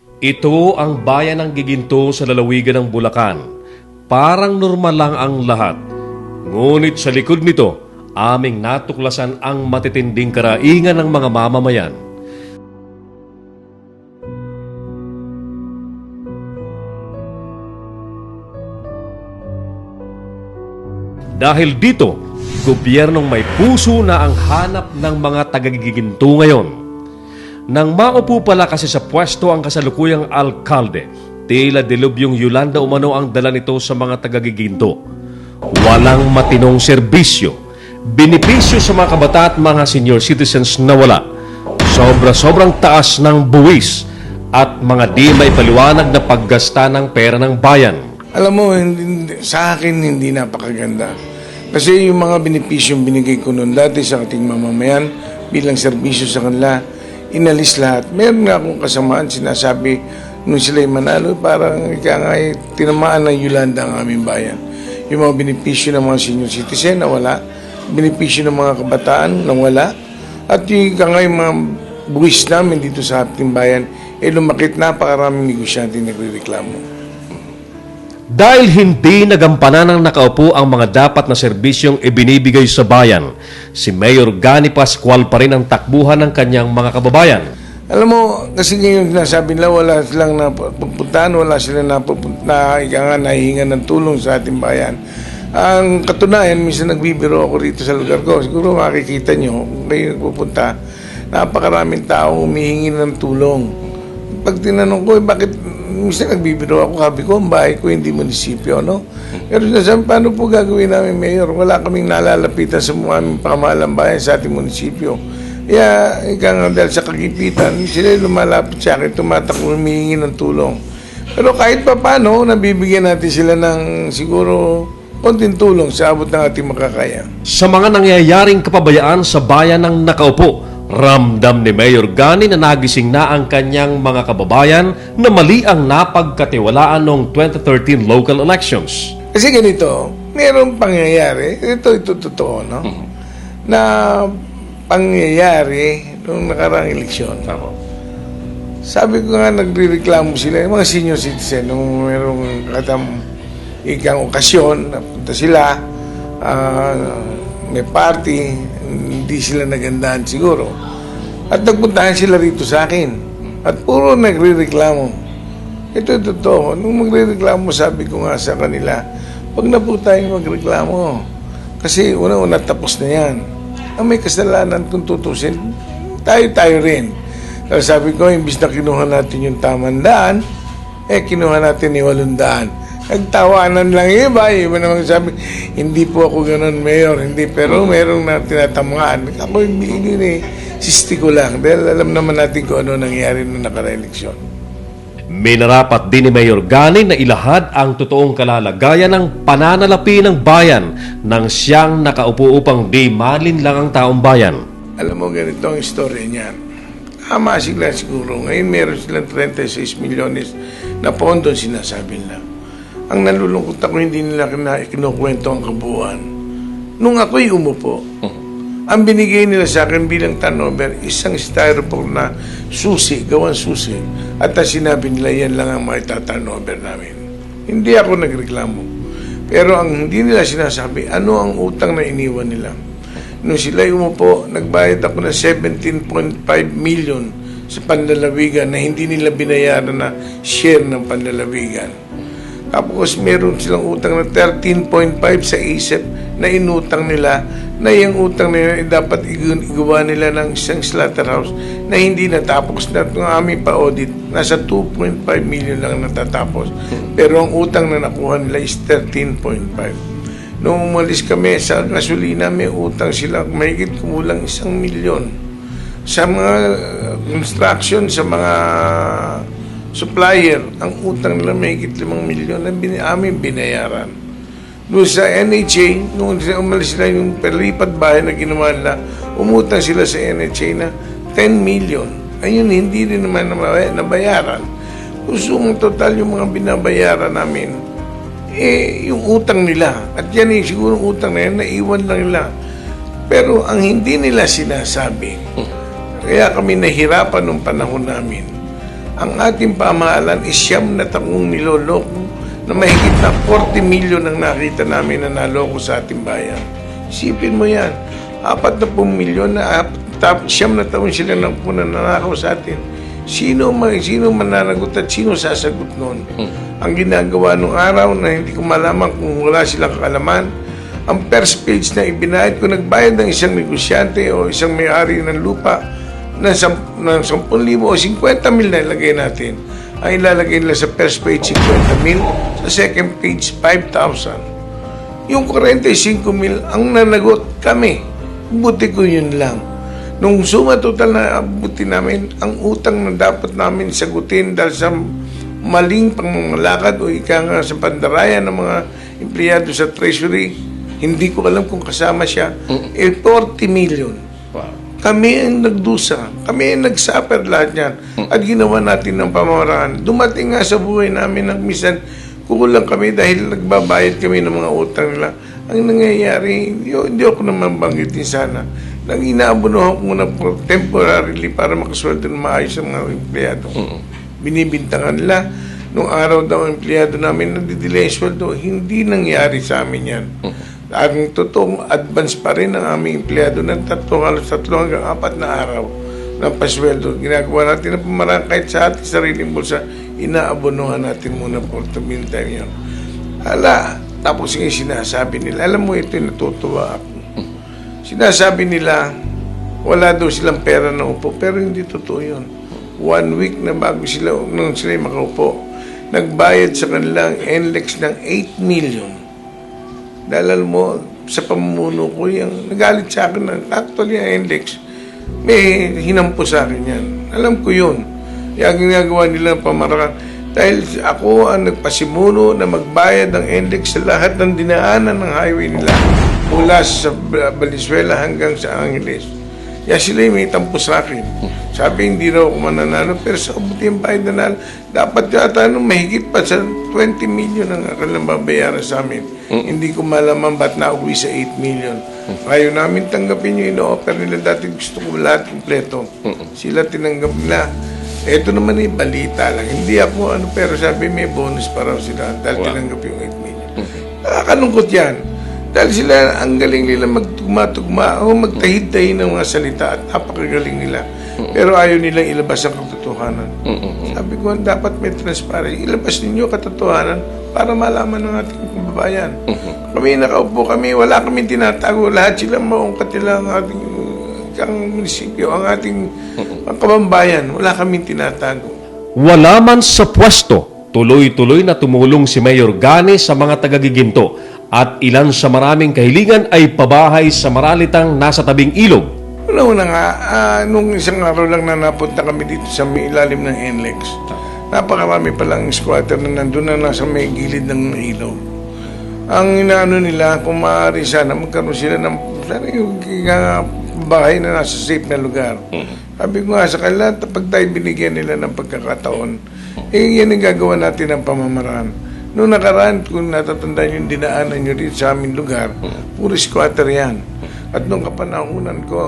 Ito ang bayan ng Giginto sa lalawigan ng Bulacan. Parang normal lang ang lahat. Ngunit sa likod nito, aming natuklasan ang matitinding karaingan ng mga mamamayan. Dahil dito, gobyernong may puso na ang hanap ng mga taga-Giginto ngayon. Nang maupo pala kasi sa pwesto ang kasalukuyang alkalde, tila dilubyong Yolanda umano ang dala nito sa mga taga-Giginto. Walang matinong serbisyo, benepisyo sa mga kabata at mga senior citizens na wala, sobra-sobrang taas ng buwis at mga di may paliwanag na paggasta ng pera ng bayan. Alam mo, sa akin hindi napakaganda. Kasi yung mga benepisyong binigay ko noon dati sa ating mamamayan bilang serbisyo sa kanila, inalis lahat. Meron nga akong kasamaan, sinasabi nung sila'y manalo, parang tinamaan ng Yolanda ang aming bayan. Yung mga benepisyo ng mga senior citizen na wala, benepisyo ng mga kabataan na wala, at yung mga buwis namin dito sa ating bayan, lumakit napakaraming negosyante nagrereklamo. Dahil hindi nagampanan ng nakaupo ang mga dapat na serbisyong ibinibigay sa bayan, si Mayor Gani Pascual pa rin ang takbuhan ng kanyang mga kababayan. Alam mo, kasi ngayon sinasabi nila wala silang napupuntahan, wala silang nahihingan ng tulong sa ating bayan. Ang katunayan, minsan nagbibiro ako rito sa lugar ko. Siguro makikita nyo, kung kayo nagpupunta, napakaraming tao humihingi ng tulong. Pag tinanong ko, bakit minsan nagbibiro ako, sabi ko, ang bahay ko hindi munisipyo, no? Pero sinasabi, paano po gagawin namin, Mayor? Wala kaming nalalapitan sa aming pamahalang bayan sa ating munisipyo. Kaya, dahil sa kagipitan, sila lumalapit sa akin, tumatakbo, humihingi ng tulong. Pero kahit pa paano, nabibigyan natin sila ng siguro konting tulong sa abot ng ating makakaya. Sa mga nangyayaring kapabayaan sa bayan ng nakaupo, ramdam ni Mayor Gani na nagising na ang kanyang mga kababayan na mali ang napagkatiwalaan noong 2013 local elections. Kasi ganito, mayroong pangyayari, ito totoo, no? Na pangyayari noong nakaraang eleksyon. Sabi ko nga, nagre-reklamo sila, yung mga senior citizen, nung mayroong ikang okasyon, napunta sila, may party, hindi sila nagandahan siguro. At nagpuntahan sila rito sa akin. At puro nagre-reklamo. Ito totoo. Nung magre-reklamo, sabi ko nga sa kanila, wag na po tayong magreklamo. Kasi una-una tapos na yan. Ang may kasalanan kung tutusin, tayo rin. Kaya sabi ko, imbis na kinuha natin yung tamang daan, kinuha natin yung 8 daan. Nagtawanan lang iba naman sabi, hindi po ako ganun, Mayor, hindi, pero merong na tinatamaan. Ako hindi sisti ko lang, dahil alam naman natin kung ano nangyari nung nakara-eleksyon. Minarapat din ni Mayor Gani na ilahad ang totoong kalalagayan ng pananalapi ng bayan nang siyang nakaupo upang di malin lang ang taong bayan. Alam mo, ganito ang istorya niyan. Tama sila siguro. Ngayon meron silang 36 milyones na pondo sinasabi nila. Ang nalulungkot ako, hindi nila kinukwento ang kabuuan. Nung ako'y umupo, ang binigay nila sa akin bilang turnover, isang styrofoam na susi, gawan susi. At sinabi nila, yan lang ang maitaturnover namin. Hindi ako nagreklamo. Pero ang hindi nila sinasabi, ano ang utang na iniwan nila. Nung sila'y umupo, nagbayad ako ng 17.5 million sa panlalawigan na hindi nila binayaran na share ng panlalawigan. Tapos meron silang utang na 13.5 sa ISEP na inutang nila, na yung utang nila dapat igawa nila ng isang slaughterhouse na hindi natapos, na itong aming pa-audit, nasa 2.5 million lang natatapos. Pero ang utang na nakuha nila is 13.5. Nung umalis kami sa gasolina, may utang sila, mahigit kumulang 1 milyon. Sa mga construction, sa mga supplier, ang utang nila may higit 5 milyon na aming binayaran. Doon sa NHA, nung umalis sila yung perlipat bahay na ginawa nila, umutang sila sa NHA na 10 million. Ayun, hindi rin naman nabayaran. Gusto mong total yung mga binabayaran namin, yung utang nila. At yan siguro utang na yan, naiwan lang nila. Pero ang hindi nila sinasabi, kaya kami nahirapan nung panahon namin, Ang ating pamahalaan is siyam na taong niloloko na mahigit na 40 milyon ang nakita namin na naloko sa ating bayan. Isipin mo yan, 40 milyon na siyam na taon sila nang nanakaw sa atin. Sino mananagot at sino sasagot noon? Ang ginagawa nung araw na hindi ko malaman kung wala silang kaalaman, ang first page na ibinayad ko, nagbayad ng isang negosyante o isang may-ari ng lupa ng 10,000 o 50,000 na ilagay natin. Ang ilalagay nila sa first page, 50,000, sa second page, 5,000. Yung 45,000 ang nanagot kami. Buti ko yun lang. Nung suma total na abuti namin, ang utang na dapat namin sagutin dahil sa maling pangmalakad o ika nga sa pandarayan ng mga empleyado sa treasury, hindi ko alam kung kasama siya, 40 million. Kami ang nagdusa, kami ang nagsuffer lahat yan at ginawa natin ng pamamaraan. Dumating nga sa buhay namin na minsan kukulang kami dahil nagbabayad kami ng mga utang nila. Ang nangyayari, hindi ako naman banggitin sana. Nang inaabunuhan ko muna temporarily para makasweldo ng maayos ang mga empleyado. Binibintangan nila. Nung araw daw ang empleyado namin nagdidelay sweldo, hindi nangyari sa amin yan. Ang totoong advance pa rin ang aming empleyado ng halos 3 hanggang 4 na araw ng pasweldo. Ginagawa natin ang pamaraan kahit sa ating sariling bulsa, inaabunuhan natin muna for the meantime yun. Tapos yung sinasabi nila, alam mo ito, natutuwa ako. Sinasabi nila, wala daw silang pera na upo, pero hindi totoo yun. 1 week na bago sila, nung sila makaupo, nagbayad sa kanilang NLEX ng 8 million. Dahil alam mo, sa pamumuno ko, yung nagalit sa akin na actually ang NLEX, may hinampo sa akin yan. Alam ko yun. Yung ginagawa nila ng pamaraan. Dahil ako ang nagpasimuno na magbayad ng NLEX sa lahat ng dinaanan ng highway nila mula sa Valenzuela hanggang sa Angeles. Kaya sila may tampo sa akin. Sabi, hindi raw ako mananalo, pero sa abuti ang bayad na dapat yata mahigit pa sa 20 million ang kanilang babayaran sa amin. Hindi ko malaman ba't nauwi sa 8 million. Ayaw namin tanggapin yung ino-offer nila. Dati gusto ko lahat kompleto. Sila tinanggap nila. Ito naman balita lang. Hindi ako pero sabi may bonus pa raw sila dahil tinanggap yung 8 million. Nakakalungkot yan. Dahil sila, ang galing nila magtugma-tugma o magtahid-tahid ng mga salita at napakagaling nila. Pero ayaw nilang ilabas ang katotohanan. Sabi ko, dapat may transparency. Ilabas ninyo katotohanan para malaman ng ating kababayan. Kami nakaupo kami, wala kami tinatago. Lahat sila maungkat nila ang ating munisipyo, ang ating kabambayan. Wala kami tinatago. Wala man sa pwesto, tuloy-tuloy na tumulong si Mayor Gani sa mga tagagiginto at ilan sa maraming kahilingan ay pabahay sa maralitang nasa tabing ilog. Una nga, nung isang araw lang na napunta kami dito sa may ilalim ng NLEX, napakarami palang squatter na nandun na nasa may gilid ng ilog. Ang inaano nila, kung maaari sana, magkaroon sila ng yung bahay na nasa safe na lugar. Sabi ko nga sa kanila, pag tayo binigyan nila ng pagkakataon, yan ang gagawa natin ng pamamaraan. Noong nakaraan, kung natatandaan yung dinaanan nyo dito sa aming lugar, puro squatter yan. At noong kapanahunan ko,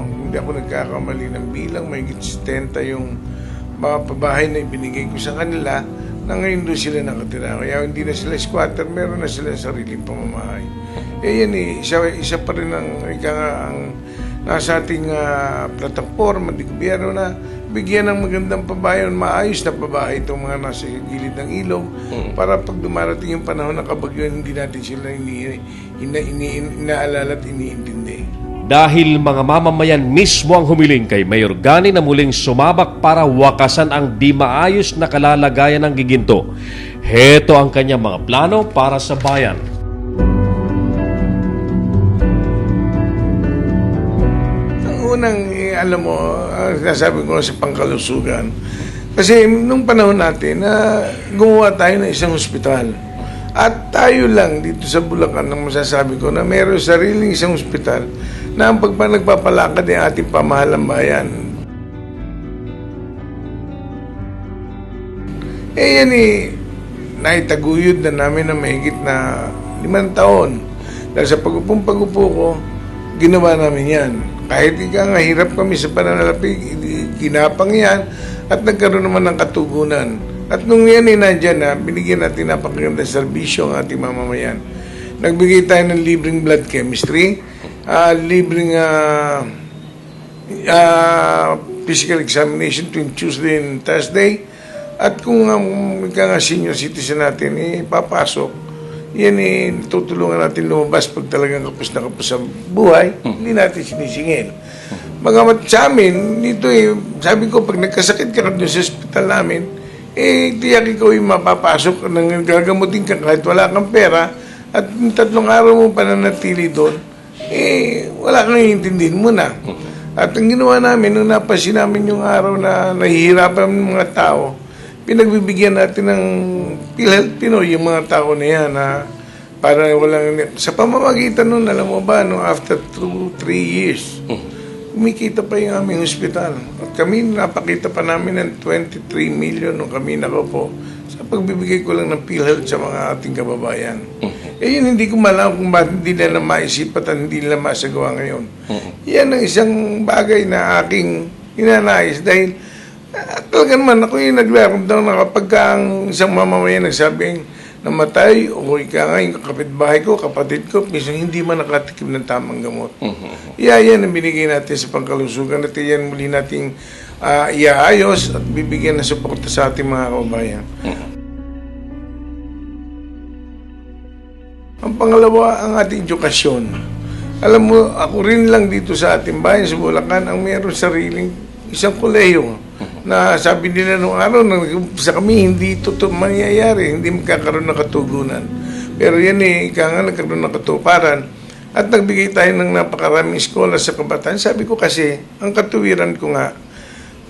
hindi ako nagkakamali ng bilang, may 70 yung mga pabahay na ibinigay ko sa kanila na ngayon doon sila nakatira. Kaya hindi na sila squatter, meron na sila sariling pamamahay. Yan isa pa rin ang nasa ating plataforma, di gobyerno na bigyan ng magandang pabahay, maayos na pabahay itong mga nasa gilid ng ilog para pag dumarating yung panahon ng kabagyo, hindi natin sila inaalala at iniintindi. Dahil mga mamamayan mismo ang humiling kay Mayor Gani na muling sumabak para wakasan ang di maayos na kalalagayan ng giginto. Heto ang kanyang mga plano para sa bayan. Unang, alam mo, nasabi ko sa pangkalusugan, kasi nung panahon natin, gumawa tayo ng isang ospital. At tayo lang dito sa Bulacan, ang masasabi ko na mayroon sariling isang ospital na ang nagpapalakad ng ating pamahalang bayan. Yan naitaguyod na namin na mahigit na 5 taon. Dahil sa pag-upo ko, ginawa namin yan. Kahit nga hirap kami sa pananalapi, ginapang yan at nagkaroon naman ng katugunan. At nung yan ay nandyan na, binigyan natin napakaganda serbisyo ang ating mamamayan. Nagbigay tayo ng libreng blood chemistry, libreng physical examination tuwing Tuesday and Thursday. At kung ika nga senior citizen natin, papasok, yan tutulungan natin lumabas pag talagang kapos na kapos sa buhay, hindi natin sinisingil. Bagamat sa amin, dito sabi ko, pag nagkasakit ka doon sa hospital namin, tiyak ikaw mapapasok, nang gagamutin ka kahit wala kang pera, at 3 araw mo pananatili doon, wala kang iintindihin mo na. At ang ginawa namin, nung napansin namin yung araw na nahihirapan ng mga tao, pinagbibigyan natin ng PhilHealth Pinoy yung mga tao na yan na para walang... Sa pamamagitan nun, alam mo ba, no, after 2-3 years, kumikita pa yung aming hospital. At kami, napakita pa namin ng 23 million nung kami nakaupo sa pagbibigay ko lang ng PhilHealth sa mga ating kababayan. Yun, hindi ko malaman kung bakit hindi nila maisipat at hindi nila masagawa ngayon. Yan ang isang bagay na aking inanais dahil talaga naman ako yung naglaramdam na kapag ang isang mamamayan nagsabing namatay o ika nga yung kapitbahay ko, kapatid ko, minsan hindi man nakatikim ng tamang gamot. Yan ang binigay natin sa pangkalusugan at yan muli nating iaayos at bibigyan ng suporta sa ating mga kababayan. Ang pangalawa, ang ating edukasyon. Alam mo, ako rin lang dito sa ating bayan, sa Bulacan, ang mayroon sariling isang kolehiyo na sabi nila nung araw na sa kami hindi totoo mangyayari, hindi magkakaroon ng katugunan. Pero yan ika nga nagkaroon ng katuparan at nagbigay tayo ng napakaraming eskola sa kabataan. Sabi ko kasi, ang katuwiran ko nga,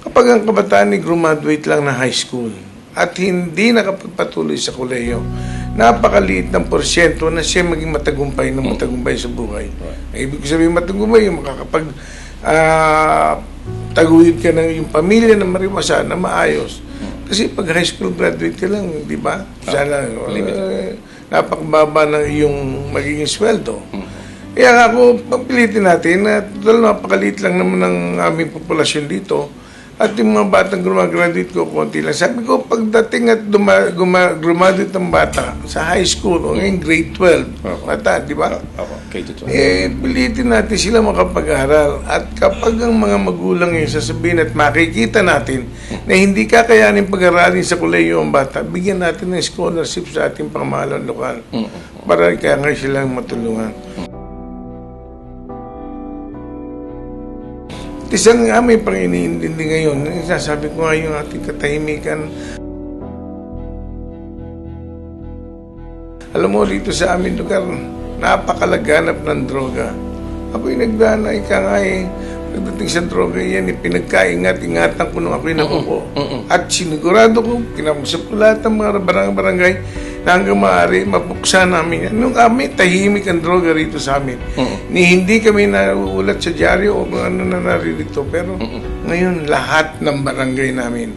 kapag ang kabataan ay graduate lang na high school at hindi nakapagpatuloy sa kolehiyo, napakaliit ng porsyento na siya maging matagumpay ng matagumpay sa buhay. Ibig sabihin matagumpay, yung makakapag taguyod ka ng yung pamilya na mariwasan na maayos. Kasi pag high school graduate ka lang, di ba? Sana, napakababa ng iyong magiging sweldo. Kaya nga ako, pagpilitin natin na napakaliit lang naman ng aming populasyon dito at yung mga batang graduate ko, konti lang. Sabi ko, pagdating at graduate ng bata sa high school o ngayon grade 12, bata, di ba? K-12. Pilitin natin sila makapag-aral. At kapag ang mga magulang yung sasabihin at makikita natin na hindi kakayanin pag-aralin sa kolehiyo ang bata, bigyan natin ng scholarship sa ating pamahalaan lokal para kaya nga silang matulungan. Isang aming pang iniintindi ngayon, sasabi ko nga yung ating katahimikan. Alam mo, dito sa aming lugar, napakalaganap ng droga. Ako'y nagdana, ika nga pagdating sa droga, yan, pinagkaingat-ingatan ko nung ako'y nakupo. At sinigurado ko, kinamusap ko lahat ng mga barangay na hanggang maaari, mapuksa namin yan. Nung kami, tahimik ang droga rito sa amin. Ni hindi kami nauulat sa dyaryo o kung ano na naririto. Pero ngayon, lahat ng barangay namin,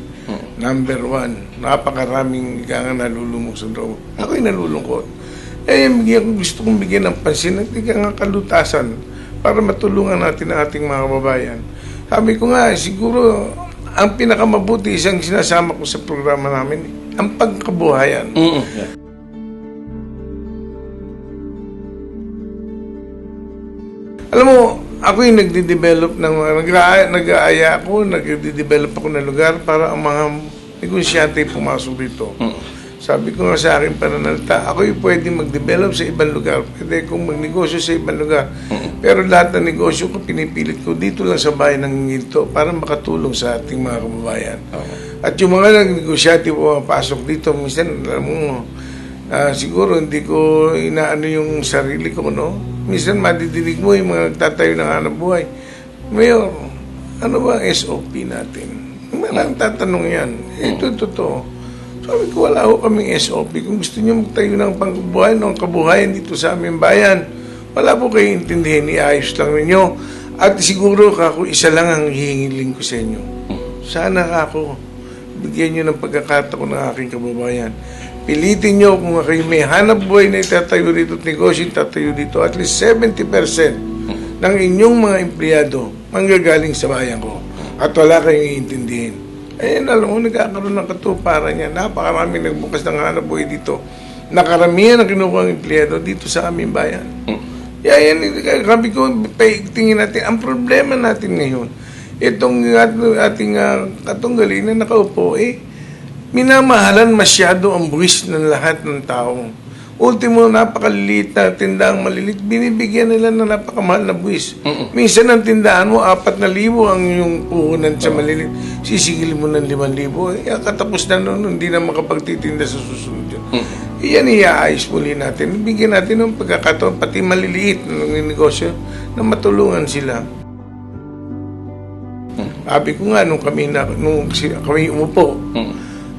number 1, napakaraming ika nga nalulumog sa droga. Ako'y nalulungkot. Gusto kong bigyan ng pansin at ika nga kalutasan para matulungan natin ang ating mga kababayan. Sabi ko nga, siguro, ang pinakamabuti, isang sinasama ko sa programa namin, ang pagkabuhayan. Alam mo, ako yung nagde-develop nag-aaya ako, nagde-develop ako ng lugar para ang mga negosyante pumasok dito. Sabi ko nga sa akin pananalita, ako yung pwede mag-develop sa ibang lugar. Pwede kong magnegosyo sa ibang lugar. Pero lahat ng negosyo ko, pinipilit ko dito lang sa bayan ng Ngilto para makatulong sa ating mga kababayan. At yung mga negosyante pumapasok dito, minsan, alam mo, siguro hindi ko inaano yung sarili ko, no? Minsan madidinig mo yung mga nagtatayo ng hanap buhay. Mayor, ano ba ang SOP natin? Maraming tatanong yan. Ito, totoo. Sabi ko, wala ho kaming SOP. Kung gusto nyo magtayo ng pangkabuhayan o kabuhayan dito sa aming bayan, wala po kayo intindihin, iayos lang ninyo. At siguro, kako, isa lang ang hihingiling ko sa inyo. Sana, kako, bigyan nyo ng pagkakataon ng aking kababayan. Pilitin nyo kung kayo may hanap buhay na itatayo dito at negosyo itatayo dito, at least 70% ng inyong mga empleyado manggagaling sa bayan ko at wala kayong iintindihin. Ayan, alam mo, nagkakaroon ng katuparan niya. Napakarami nagbukas ng hanap buhay dito. Nakaramihan ang kinukuha ng empleyado dito sa aming bayan. Yan, sabi ko, tingin natin, ang problema natin ngayon, itong ating katunggali na nakaupo, minamahalan masyado ang buwis ng lahat ng tao. Ultimo, napakaliliit na tindahan malilit, binibigyan nila ng napakamahal na buwis. Minsan ang tindahan mo, 4,000 ang yung puhunan sa malilit. Sisigil mo ng 5,000. Katapos na noon, hindi na makapagtitinda sa susunod yun. Iyan iaayos muli natin. Bigyan natin ng pagkakataon, pati maliliit ng negosyo, na matulungan sila. Sabi ko nga, nung kami umupo,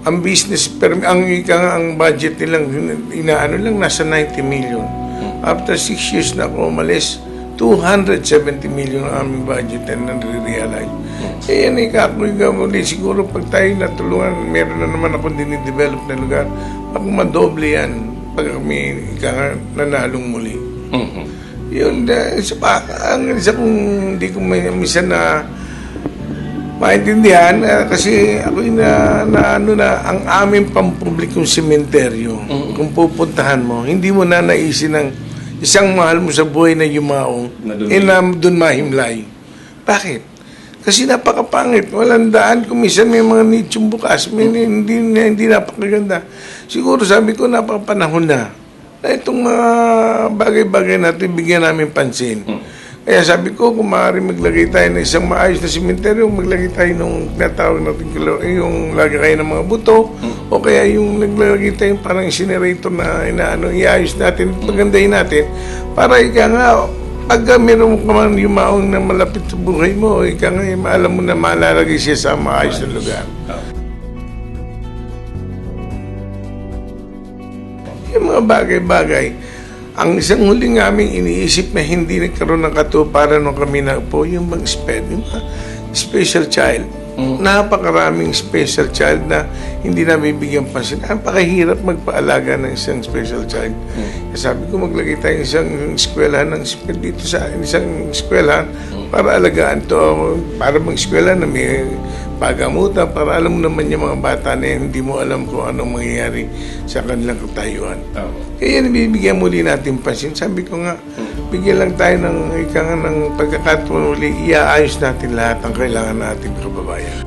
ang business, ang budget nilang, inaano lang, nasa 90 million. After 6 years na ako umalis, 270 million ang aming budget na nare-realize. Yan muli, siguro pag tayo natulungan, meron na naman ako dinidevelop na lugar, pag madoble yan, pag kami nanalong muli. Yun, ang isa kong hindi ko minsan na maintindihan, kasi ako ang aming pampublikong sementeryo, kung pupuntahan mo, hindi mo na naisin ng isang mahal mo sa buhay na yumaong, doon mahimlay. Bakit? Kasi napakapangit. Walang daan. Kung minsan may mga nichong bukas, hindi napakaganda. Siguro sabi ko, napapanahon na itong mga bagay-bagay natin, bigyan namin pansin. Kaya sabi ko, kung maaari maglagay tayo ng isang maayos na sementeryo, maglagay tayo nung natawag natin yung lagay ng mga buto, o kaya yung naglagay tayo parang incinerator na iayos natin, pagandahin natin, para ika nga, pag meron ka man yumaong na malapit sa buhay mo, ika nga, alam mo na malalagay siya sa maayos na lugar. Yung mga bagay-bagay, ang isang huling aming iniisip na hindi nagkaroon ng katuparan nung kami na po, yung bang special child. Napakaraming special child na hindi na bibigyan pansin. Napakahirap magpaalaga ng isang special child. Sabi ko, maglagay tayo isang eskwelahan dito sa isang eskwelahan para alagaan to, para mag-eskwelahan na may pagamutan, para alam mo naman yung mga bata na hindi mo alam kung anong mangyayari sa kanilang katayuan. Kaya nabibigyan muli natin pansin. Sabi ko nga, bigyan lang tayo ng pagkakataon muli, iaayos natin lahat ang kailangan natin kababayan.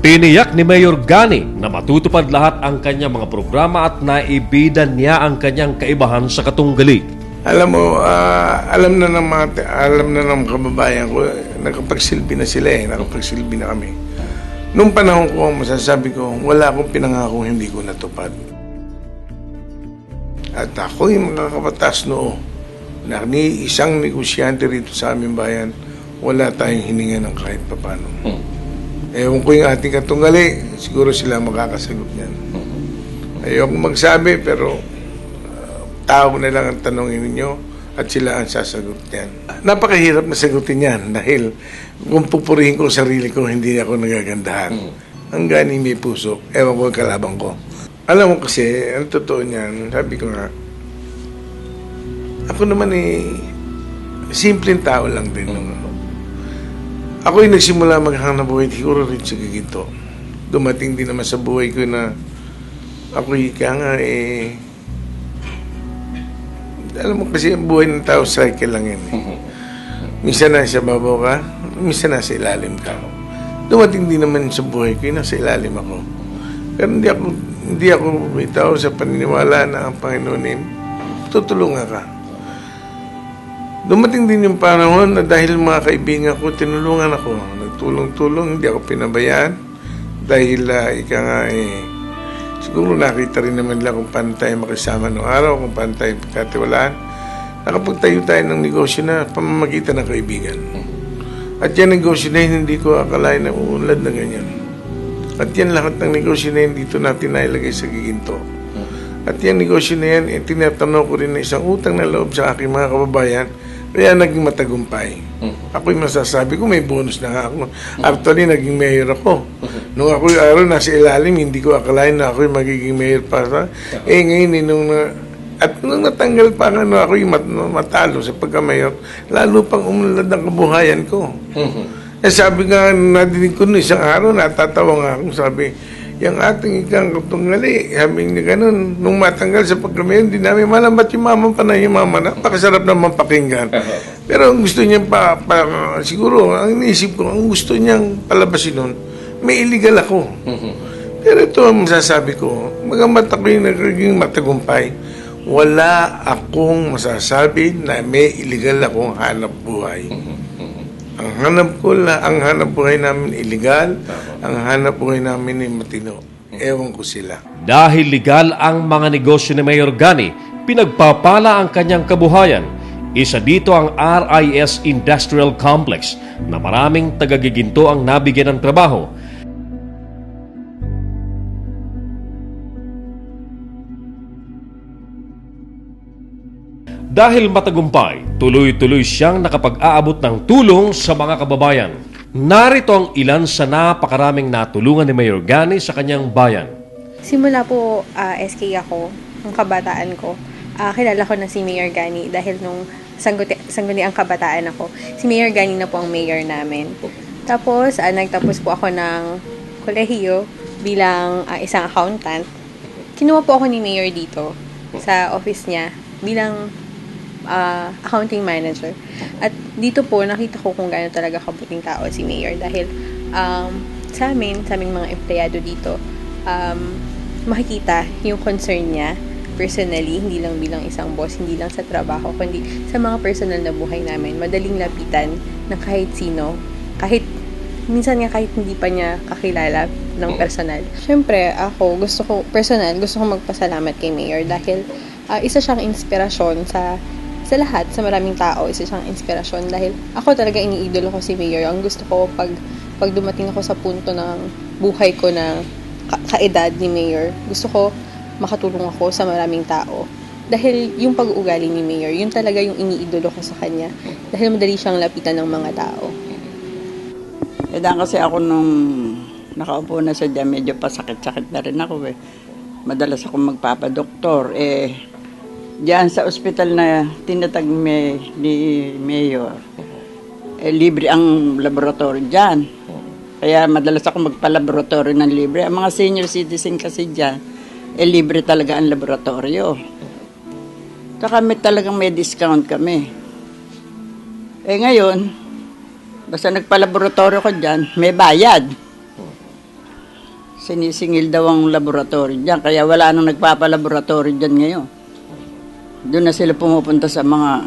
Tiniyak ni Mayor Gani na matutupad lahat ang kanyang mga programa at naibida niya ang kanyang kaibahan sa katunggali. Alam mo, alam na ng kababayan ko, nakapagsilbi na sila nakapagsilbi na kami. Nung panahon ko, masasabi ko, wala akong pinangako hindi ko natupad. At ako'y makakabatas noo na ni isang negosyante rito sa aming bayan, wala tayong hininga ng kahit papano. Ewan ko yung ating katunggali, siguro sila makakasagot niyan. Ayokong magsabi, pero tao na lang ang tanongin ninyo at sila ang sasagot niyan. Napakahirap na sagutin yan dahil kung pupurihin ko sarili ko, hindi ako nagagandahan. Ang gani may puso, ewan ko ang kalabang ko. Alam mo kasi, ang totoo niyan, sabi ko nga, ako naman simpleng tao lang din. Ako'y nagsimula maghanap buhay, siguro rin sa giginto. Dumating din naman sa buhay ko na ako'y alam mo kasi ang buhay ng tao, cycle lang yan. Minsan nasa babaw ka, minsan nasa ilalim ka. Dumating din naman sa buhay ko, nasa ilalim ako. Pero hindi ako bitaw sa paniniwala na ang Panginoon tutulungan ka. Dumating din yung panahon na dahil mga kaibigan ko, tinulungan ako. Nagtulong-tulong, hindi ako pinabayaan. Dahil siguro nakita rin naman nila kung paano tayo makisama noong araw, kung paano tayo pagkatiwalaan. Nakapagtayo tayo ng negosyo na pamamagitan ng kaibigan. At yan negosyo na yun, hindi ko akalain na uunlad na ganyan. At yan lahat ng negosyo na yun, dito natin nailagay sa giginto. At yan negosyo na yan, tinatanong ko rin na isang utang na loob sa aking mga kababayan, kaya naging matagumpay. Ako'y masasabi ko, may bonus na nga ako. Actually, naging mayor ako. Nung ako'y araw nasa ilalim, hindi ko akalain na ako'y magiging mayor para. Ngayon, nung At nung natanggal pa ang ako yung matalo sa pagkamayor, lalo pang umunlad ang kabuhayan ko. Eh sabi nga, nadinig ko isang araw, natatawa nga ako, sabi, yung ating ikang katungali, sabi niya ganun, nung matanggal sa pagkamayor, hindi namin malambat yung mama pa na yung mama, napakasarap naman pakinggan. Pero ang gusto niya siguro, ang iniisip ko, ang gusto niyang palabasin nun, may illegal ako. Pero ito ang masasabi ko, magamat ako yung nagiging matagumpay, wala akong masasabi na may illegal akong hanap buhay. Ang hanap buhay namin illegal, ang hanap buhay namin ay matino. Ewan ko sila. Dahil legal ang mga negosyo ni Mayor Gani, pinagpapala ang kanyang kabuhayan. Isa dito ang RIS Industrial Complex na maraming tagagiginto ang nabigyan ng trabaho. Dahil matagumpay, tuloy-tuloy siyang nakapag-aabot ng tulong sa mga kababayan. Narito ang ilan sa napakaraming natulungan ni Mayor Gani sa kanyang bayan. Simula po SK ako, nung kabataan ko, kilala ko na si Mayor Gani dahil nung sangguni ang kabataan ako, si Mayor Gani na po ang mayor namin. Tapos, nagtapos po ako ng kolehiyo bilang isang accountant. Kinuha po ako ni Mayor dito sa office niya bilang accounting manager. At dito po, nakita ko kung gaano talaga kabuting tao si Mayor dahil sa aming mga empleyado dito, makikita yung concern niya personally, hindi lang bilang isang boss, hindi lang sa trabaho, kundi sa mga personal na buhay namin. Madaling lapitan ng kahit sino, minsan nga kahit hindi pa niya kakilala ng personal. Siyempre, gusto ko magpasalamat kay Mayor dahil isa siyang inspirasyon sa lahat, sa maraming tao, isa siyang inspirasyon dahil ako talaga iniidolo ko si Mayor. Ang gusto ko pag dumating ako sa punto ng buhay ko na kaedad ni Mayor, gusto ko makatulong ako sa maraming tao. Dahil yung pag-uugali ni Mayor, yun talaga yung iniidolo ko sa kanya. Dahil madali siyang lapitan ng mga tao. Dahil kasi ako nung nakaupo na sa dyan, medyo pasakit-sakit na rin ako eh. Madalas ako magpapadoktor. Diyan sa ospital na tinatag ni Mayor, libre ang laboratory dyan. Kaya madalas ako magpa-laboratory ng libre. Ang mga senior citizen kasi dyan, libre talaga ang laboratorio. Saka talagang may discount kami. Ngayon, basta nagpa-laboratory ko dyan, may bayad. Sinisingil daw ang laboratory dyan, kaya wala nang nagpapa-laboratory dyan ngayon. Doon na sila pumupunta sa mga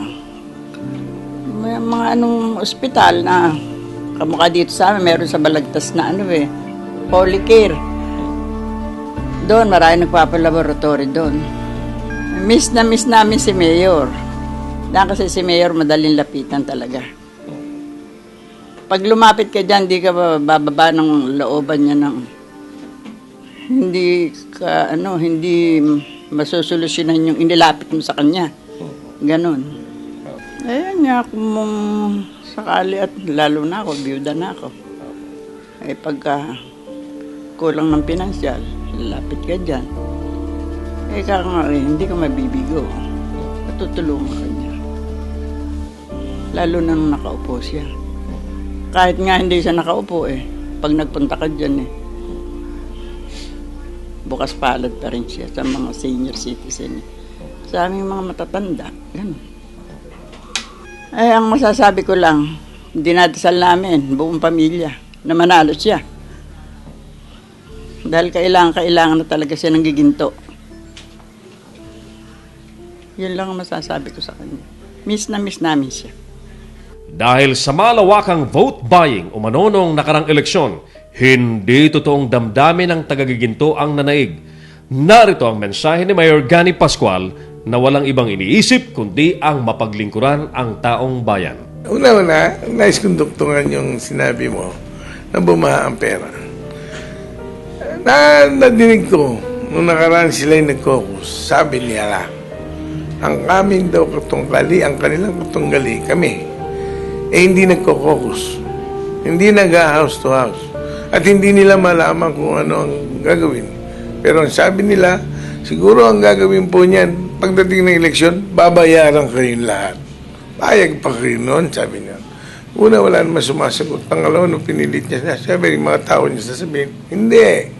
ospital na kamukha dito sa amin, meron sa Balagtas na Polycare. Doon, marami nagpapalaboratory doon. Miss namin si Mayor. Dahil kasi si Mayor madaling lapitan talaga. Pag lumapit ka dyan, di ka bababa ng looban niya ng hindi masusolusyonan yung inilapit mo sa kanya. Ganon. Ayan nga, kung sakali at lalo na ako, biyuda na ako. Pagka kulang ng pinansyal, lapit ka dyan. Hindi ka mabibigo. Matutulungan ka niya. Lalo na nung nakaupo siya. Kahit nga hindi siya nakaupo pag nagpunta ka dyan bukas palad pa rin siya sa mga senior citizen. Sa aming mga matatanda, gano'n. Ang masasabi ko lang, dinadasal namin, buong pamilya, na manalo siya. Dahil kailangan na talaga siya ng giginto. Yun lang ang masasabi ko sa kanya. Miss namin siya. Dahil sa malawakang vote buying umano nung nakarang eleksyon, hindi totoong damdamin ng tagagiginto ang nanaig. Narito ang mensahe ni Mayor Gani Pascual na walang ibang iniisip kundi ang mapaglingkuran ang taong bayan. Una-una, nais kong duktungan yung sinabi mo na bumaha ang pera. Nadinig ko, nung nakaraan sila'y nag-caucus, sabi nila, ang aming daw katunggali, ang kanilang katunggali, kami, hindi nagko-caucus. Hindi nag-house to house. At hindi nila malaman kung ano ang gagawin. Pero ang sabi nila, siguro ang gagawin po niyan, pagdating ng eleksyon, babayaran kayong lahat. Payag pa kayo noon, sabi niya. Una, wala naman sumasagot. Pangalawa, nung pinilit niya, sabi yung mga tao niya sasabihin, hindi.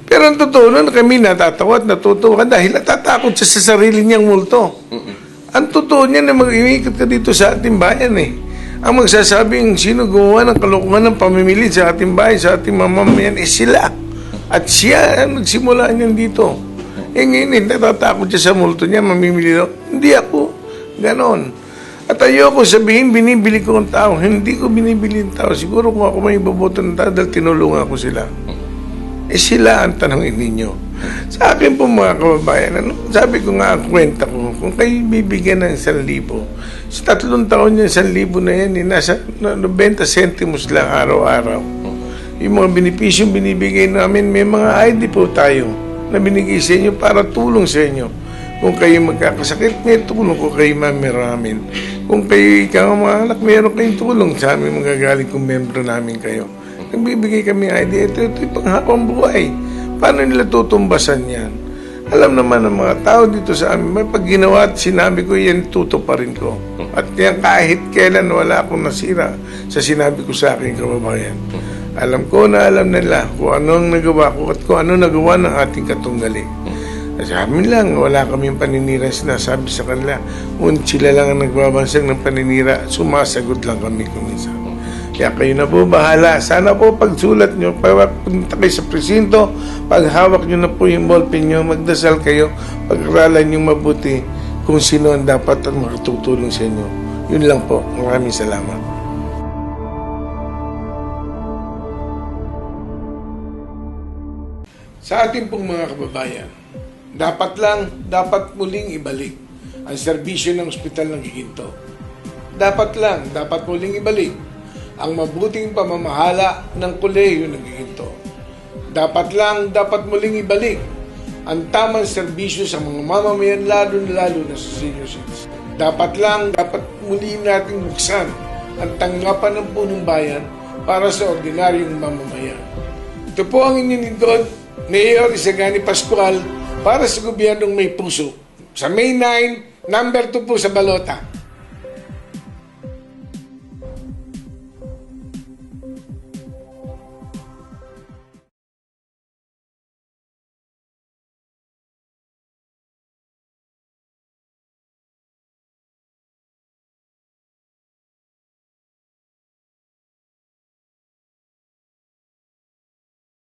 Pero ang totoo nun, kami natatawa at natutuwa dahil natatakot siya sa sarili niyang multo. Ang totoo niya na mag-iikot ka dito sa ating bayan eh. Ang magsasabing sino gumawa ng kalokohan ng pamimili sa ating bayan, sa ating mamamayan, eh sila. At siya ang nagsimula niyan dito. Eh ngayon, natatakot siya sa multo niya, mamimili daw. Hindi ako. Ganon. At ayoko sabihin, binibili ko ang tao. Hindi ko binibili ang tao. Siguro kung ako may iboboto ng tao dahil tinulungan ko sila. Eh sila ang tanongin ninyo. Sa akin po mga kababayan, sabi ko nga ang kwenta ko, kung kayo bibigyan ng 1,000, sa 3 taon niya 1,000 na yan, nasa 90 centimos lang araw-araw. Yung mga benepisyong binibigay namin, may mga ID po tayo na binigay sa inyo para tulong sa inyo. Kung kayo magkakasakit, may tulong ko kayo mamiramin. Kung kayo ikaw mga anak, mayroon kayong tulong sa amin magagaling kung membro namin kayo. Nagbibigay kami idea, ito yung panghabang buhay. Paano nila tutumbasan yan? Alam naman ng mga tao dito sa amin, may pag ginawa at sinabi ko, yan tutuparin ko. At yan kahit kailan wala akong nasira sa sinabi ko sa aking kababayan. Alam ko na alam nila kung anong nagawa ko at kung anong nagawa ng ating katunggali. Sa amin lang, wala kaming paninira sinasabi sa kanila. Kung sila lang ang nagbabansag ng paninira, sumasagot lang kami kuminsan. Kaya kayo na po bahala. Sana po pagsulat nyo, pagpunta kayo sa presinto, paghawak nyo na po yung ballpen nyo, magdasal kayo, pag-aralan nyo mabuti kung sino ang dapat at makatutulong sa inyo. Yun lang po. Maraming salamat. Sa ating pong mga kababayan, dapat muling ibalik ang serbisyo ng ospital ng Giginto. Dapat muling ibalik ang mabuting pamamahala ng kolehiyo ng Giginto. Dapat muling ibalik ang tamang serbisyo sa mga mamamayan, lalo na sa senior citizens. Dapat muli nating buksan ang tanggapan ng punong bayan para sa ordinaryong mamamayan. Ito po ang inyong lingkod, Mayor Isagani Pascual, para sa gobyernong may puso. Sa May 9, number 2 po sa balota.